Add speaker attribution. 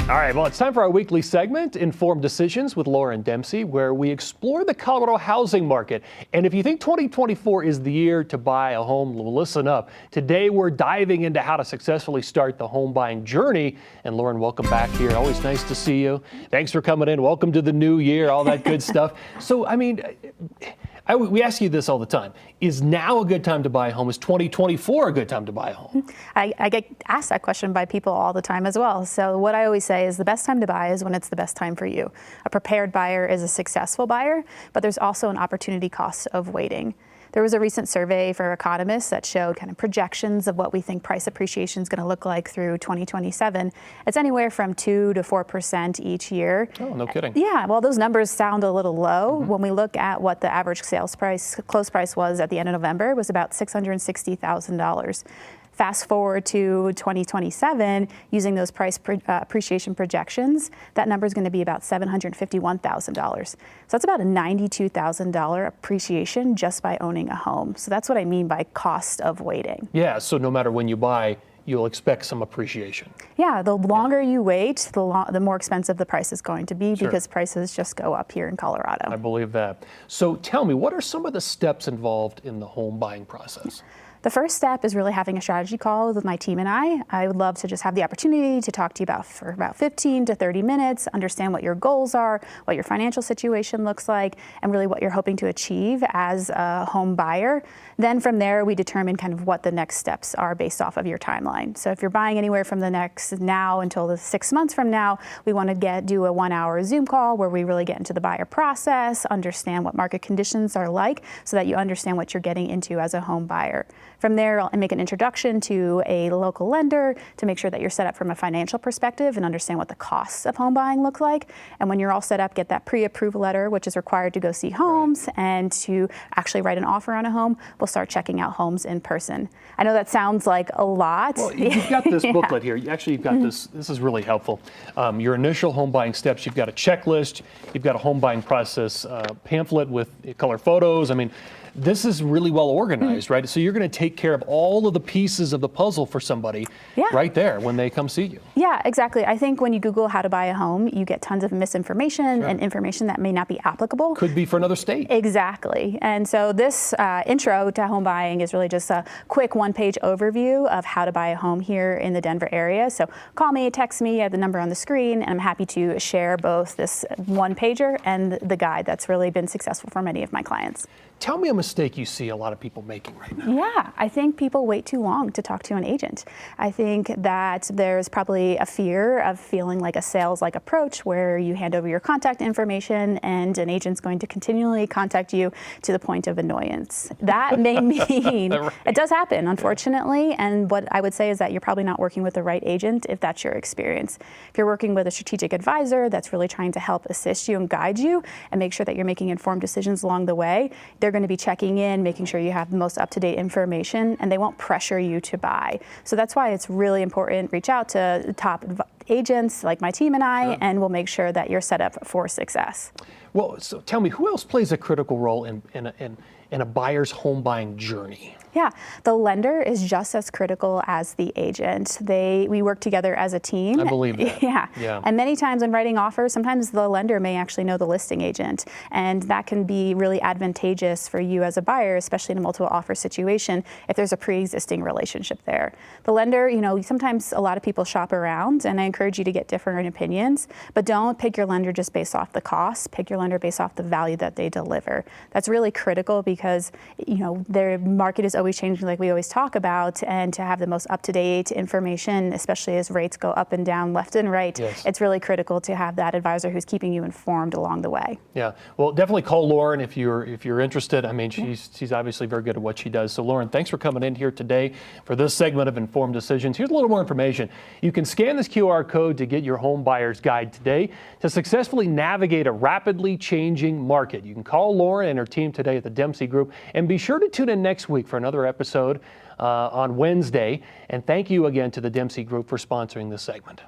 Speaker 1: All right, well, it's time for our weekly segment, Informed Decisions with Lauryn Dempsey, where we explore the Colorado housing market. And if you think 2024 is the year to buy a home, listen up. Today, we're diving into how to successfully start the home buying journey. And Lauryn, welcome back here. Always nice to see you. Thanks for coming in. Welcome to the new year, all that good stuff. So, I mean, we ask you this all the time. Is now a good time to buy a home? Is 2024 a good time to buy a home?
Speaker 2: I get asked that question by people all the time as well. So what I always say is the best time to buy is when it's the best time for you. A prepared buyer is a successful buyer, but there's also an opportunity cost of waiting. There was a recent survey for economists that showed kind of projections of what we think price appreciation is going to look like through 2027. It's anywhere from 2 to 4% each year.
Speaker 1: Oh, no kidding.
Speaker 2: Yeah, well, those numbers sound a little low. When we look at what the average sales price, close price was at the end of November, it was about $660,000. Fast forward to 2027, using those price appreciation projections, that number is going to be about $751,000. So that's about a $92,000 appreciation just by owning a home. So that's what I mean by cost of waiting.
Speaker 1: Yeah, so no matter when you buy, you'll expect some appreciation.
Speaker 2: Yeah, the longer you wait, the more expensive the price is going to be because prices just go up here in Colorado.
Speaker 1: I believe that. So tell me, what are some of the steps involved in the home buying process?
Speaker 2: The first step is really having a strategy call with my team and I. I would love to just have the opportunity to talk to you for about 15 to 30 minutes, understand what your goals are, what your financial situation looks like, and really what you're hoping to achieve as a home buyer. Then from there, we determine kind of what the next steps are based off of your timeline. So if you're buying anywhere from the next now until the 6 months from now, we want to do a 1-hour Zoom call where we really get into the buyer process, understand what market conditions are like so that you understand what you're getting into as a home buyer. From there, I'll make an introduction to a local lender to make sure that you're set up from a financial perspective and understand what the costs of home buying look like. And when you're all set up, get that pre-approved letter, which is required to go see homes and to actually write an offer on a home. We'll start checking out homes in person. I know that sounds like a lot.
Speaker 1: Well, you've got this booklet here. Actually, you've got this. This is really helpful. Your initial home buying steps. You've got a checklist. You've got a home buying process pamphlet with color photos. I mean, this is really well organized, right? So you're going to take care of all of the pieces of the puzzle for somebody right there when they come see you. Yeah,
Speaker 2: exactly. I think when you Google how to buy a home, you get tons of misinformation and information that may not be applicable.
Speaker 1: Could be for another state.
Speaker 2: Exactly. And so this intro to home buying is really just a quick one-page overview of how to buy a home here in the Denver area. So call me, text me at the number on the screen, and I'm happy to share both this one-pager and the guide that's really been successful for many of my clients.
Speaker 1: Tell me a mistake you see a lot of people making right now.
Speaker 2: Yeah, I think people wait too long to talk to an agent. I think that there's probably a fear of feeling like a sales-like approach where you hand over your contact information and an agent's going to continually contact you to the point of annoyance. That may mean it does happen, unfortunately, and what I would say is that you're probably not working with the right agent if that's your experience. If you're working with a strategic advisor that's really trying to help assist you and guide you and make sure that you're making informed decisions along the way, they're going to be checking in, making sure you have the most up-to-date information, and they won't pressure you to buy. So that's why it's really important. Reach out to top agents like my team and I, and we'll make sure that you're set up for success.
Speaker 1: Well, so tell me, who else plays a critical role in a buyer's home buying journey?
Speaker 2: Yeah, the lender is just as critical as the agent. We work together as a team.
Speaker 1: I believe that.
Speaker 2: Yeah. And many times when writing offers, sometimes the lender may actually know the listing agent, and that can be really advantageous for you as a buyer, especially in a multiple offer situation if there's a pre-existing relationship there. The lender, sometimes a lot of people shop around, and I encourage you to get different opinions, but don't pick your lender just based off the cost. Pick your lender based off the value that they deliver. That's really critical because, their market is always changing like we always talk about, and to have the most up-to-date information, especially as rates go up and down left and right, it's really critical to have that advisor who's keeping you informed along the way.
Speaker 1: Yeah, well, definitely call Lauryn if you're interested. I mean, she's obviously very good at what she does. So Lauryn, thanks for coming in here today for this segment of Informed Decisions. Here's a little more information. You can scan this QR code to get your home buyer's guide today to successfully navigate a rapidly changing market. You can call Lauryn and her team today at the Dempsey Group, and be sure to tune in next week for another episode on Wednesday. And thank you again to the Dempsey Group for sponsoring this segment.